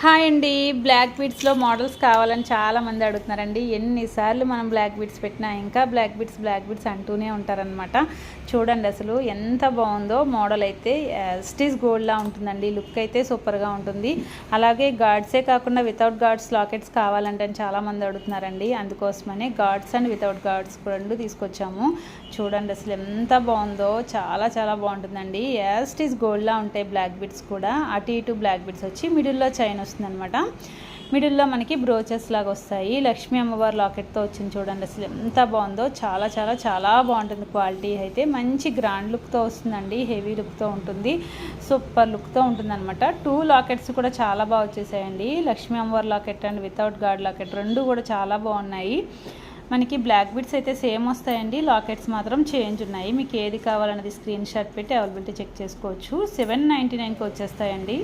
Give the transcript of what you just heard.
Hi అండి. Black బీడ్స్లో models కావాలని చాలామంది అడుగుతున్నారండి. ఎన్నిసార్లు మనం బ్లాక్ బీడ్స్ పెట్టినా ఇంకా బ్లాక్ బీడ్స్ అంటూనే ఉంటారనమాట. చూడండి అసలు ఎంత బాగుందో మోడల్ అయితే. స్టిచ్ గోల్డ్లా ఉంటుందండి. లుక్ అయితే సూపర్గా ఉంటుంది. అలాగే గార్డ్సే కాకుండా వితౌట్ గార్డ్స్ లాకెట్స్ కావాలంటే చాలామంది అడుగుతున్నారండి. అందుకోసమనే గార్డ్స్ అండ్ వితౌట్ గార్డ్స్ రెండు తీసుకొచ్చాము. చూడండి అసలు ఎంత బాగుందో. చాలా చాలా బాగుంటుందండి. స్టిచ్ గోల్డ్లా ఉంటాయి బ్లాక్ బీడ్స్ కూడా. అటు ఇటు బ్లాక్ బీడ్స్ వచ్చి మిడిల్లో చైన్ వస్తుందన్నమాట. మిడిల్లో మనకి బ్రోచెస్ లాగా వస్తాయి. లక్ష్మీ అమ్మవారి లాకెట్తో వచ్చింది. చూడండి అసలు ఎంత బాగుందో. చాలా చాలా చాలా బాగుంటుంది. క్వాలిటీ అయితే మంచి గ్రాండ్ లుక్తో వస్తుందండి. హెవీ లుక్తో ఉంటుంది. సూపర్ లుక్తో ఉంటుంది అనమాట. 2 లాకెట్స్ కూడా చాలా బాగా వచ్చేసాయండి. లక్ష్మీ అమ్మవారి locket and without gourd locket రెండు కూడా చాలా బాగున్నాయి. మనకి బ్లాక్ బీడ్స్ అయితే సేమ్ వస్తాయండి. లాకెట్స్ మాత్రం చేంజ్ ఉన్నాయి. మీకు ఏది కావాలన్నది స్క్రీన్ షాట్ పెట్టి అవైలబిలిటీ చెక్ చేసుకోవచ్చు. 799కి వచ్చేస్తాయండి.